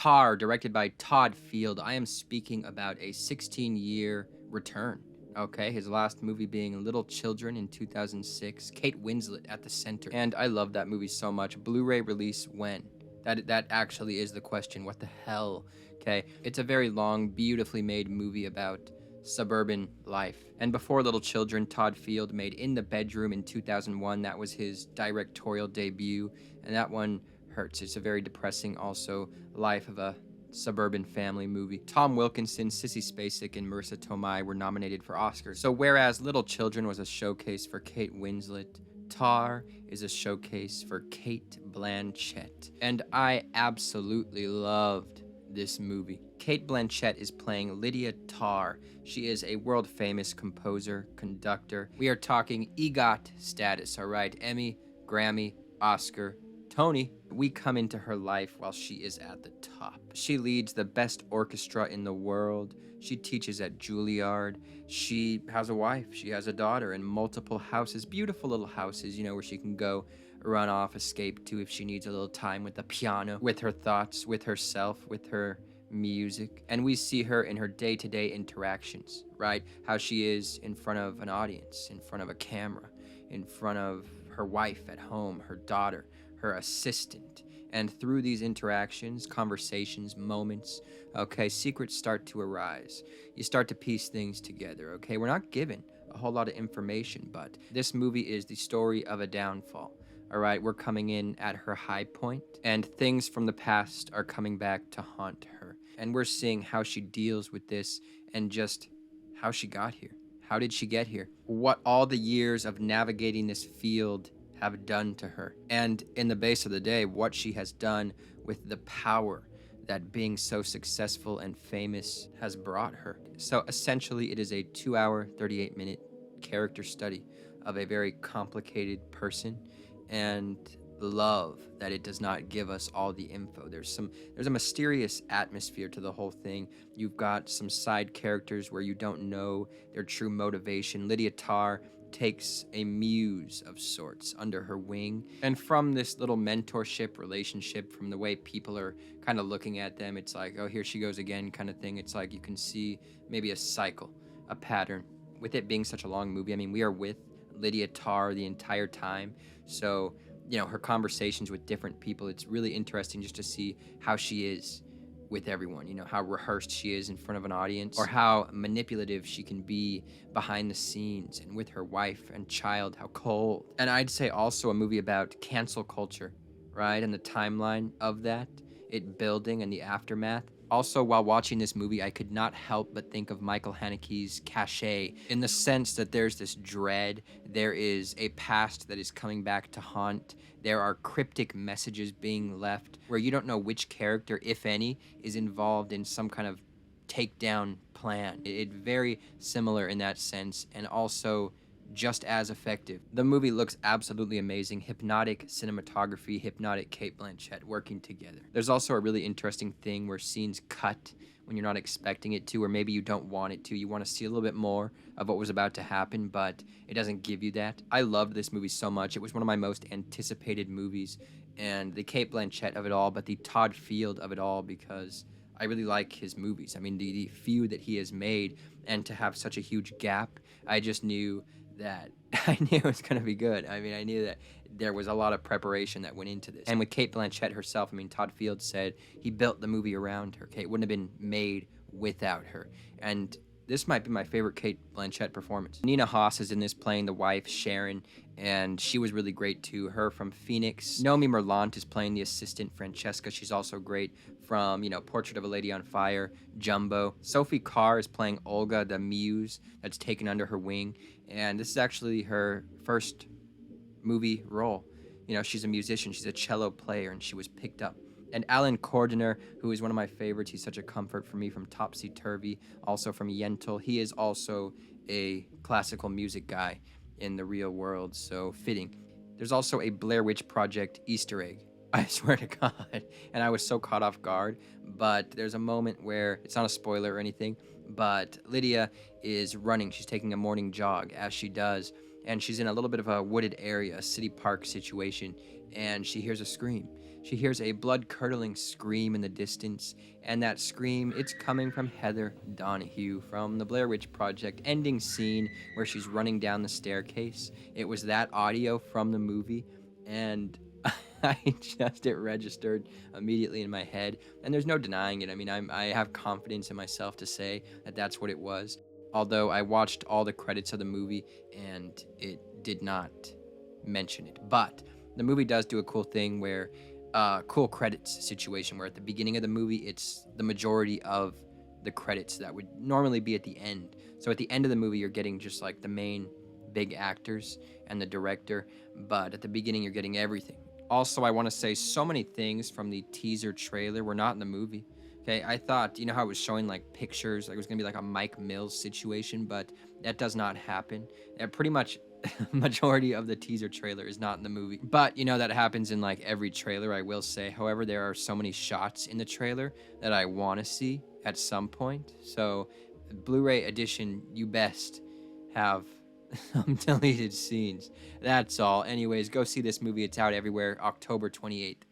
Tar, directed by Todd Field. I am speaking about a 16-year return. Okay, his last movie being Little Children in 2006. Kate Winslet at the center. And I love that movie so much. Blu-ray release when? That actually is the question. What the hell? Okay, it's a very long, beautifully made movie about suburban life. And before Little Children, Todd Field made In the Bedroom in 2001. That was his directorial debut, and that one hurts. It's a very depressing, also, life of a suburban family movie. Tom Wilkinson, Sissy Spacek, and Marissa Tomei were nominated for Oscars. So whereas Little Children was a showcase for Kate Winslet, Tar is a showcase for Cate Blanchett. And I absolutely loved this movie. Cate Blanchett is playing Lydia Tar. She is a world-famous composer, conductor. We are talking EGOT status, all right? Emmy, Grammy, Oscar, Tony. We come into her life while she is at the top. She leads the best orchestra in the world. She teaches at Juilliard. She has a wife. She has a daughter and multiple houses, beautiful little houses, you know, where she can go run off, escape to if she needs a little time with the piano, with her thoughts, with herself, with her music. And we see her in her day-to-day interactions, right? How she is in front of an audience, in front of a camera, in front of her wife at home, her daughter, her assistant. And through these interactions, conversations, moments, okay, secrets start to arise. You start to piece things together, okay? We're not given a whole lot of information, but this movie is the story of a downfall. All right, we're coming in at her high point, and things from the past are coming back to haunt her. And we're seeing how she deals with this and just how she got here. How did she get here? What all the years of navigating this field have done to her. And in the base of the day, what she has done with the power that being so successful and famous has brought her. So essentially, it is a 2-hour, 38-minute character study of a very complicated person, and love that it does not give us all the info. There's a mysterious atmosphere to the whole thing. You've got some side characters where you don't know their true motivation. Lydia Tar takes a muse of sorts under her wing, and from this little mentorship relationship, from the way people are kind of looking at them, it's like, oh, here she goes again kind of thing. It's like you can see maybe a cycle, a pattern. With it being such a long movie, I mean, we are with Lydia Tar the entire time, so you know, her conversations with different people, it's really interesting just to see how she is with everyone, you know, how rehearsed she is in front of an audience, or how manipulative she can be behind the scenes, and with her wife and child, how cold. And I'd say also a movie about cancel culture, right, and the timeline of that, it building and the aftermath. Also, while watching this movie, I could not help but think of Michael Haneke's Cachet, in the sense that there's this dread, there is a past that is coming back to haunt, there are cryptic messages being left, where you don't know which character, if any, is involved in some kind of takedown plan. It's very similar in that sense, and also just as effective. The movie looks absolutely amazing. Hypnotic cinematography, hypnotic Cate Blanchett working together. There's also a really interesting thing where scenes cut when you're not expecting it to, or maybe you don't want it to. You want to see a little bit more of what was about to happen, but it doesn't give you that. I loved this movie so much. It was one of my most anticipated movies, and the Cate Blanchett of it all, but the Todd Field of it all, because I really like his movies. I mean, the few that he has made, and to have such a huge gap, I just knew that I knew it was going to be good. I mean, I knew that there was a lot of preparation that went into this. And with Cate Blanchett herself, I mean, Todd Field said he built the movie around her. Okay, it wouldn't have been made without her. And this might be my favorite Cate Blanchett performance. Nina Hoss is in this playing the wife, Sharon, and she was really great too. Her from Phoenix. Nomi Merlant is playing the assistant, Francesca. She's also great from, you know, Portrait of a Lady on Fire, Jumbo. Sophie Carr is playing Olga, the muse that's taken under her wing. And this is actually her first movie role. You know, she's a musician, she's a cello player, and she was picked up. And Alan Cordiner, who is one of my favorites, he's such a comfort for me from Topsy Turvy, also from Yentl. He is also a classical music guy in the real world, so fitting. There's also a Blair Witch Project Easter egg, I swear to God, and I was so caught off guard, but there's a moment where, it's not a spoiler or anything, but Lydia is running, she's taking a morning jog, as she does, and she's in a little bit of a wooded area, a city park situation, and she hears a scream. she hears a blood-curdling scream in the distance, and that scream, it's coming from Heather Donahue from the Blair Witch Project ending scene where she's running down the staircase. It was that audio from the movie, and it registered immediately in my head, and there's no denying it. I mean, I have confidence in myself to say that that's what it was. Although I watched all the credits of the movie and it did not mention it. But the movie does do a cool thing where, cool credits situation where at the beginning of the movie, it's the majority of the credits that would normally be at the end. So at the end of the movie, you're getting just like the main big actors and the director, but at the beginning, you're getting everything. Also, I want to say so many things from the teaser trailer were not in the movie. Okay, I thought, you know how it was showing like pictures, like it was gonna be like a Mike Mills situation, but that does not happen. Pretty much majority of the teaser trailer is not in the movie. But you know that happens in like every trailer, I will say. However, there are so many shots in the trailer that I want to see at some point. So, Blu-ray edition, you best have some deleted scenes. That's all. Anyways, go see this movie. It's out everywhere, October 28th.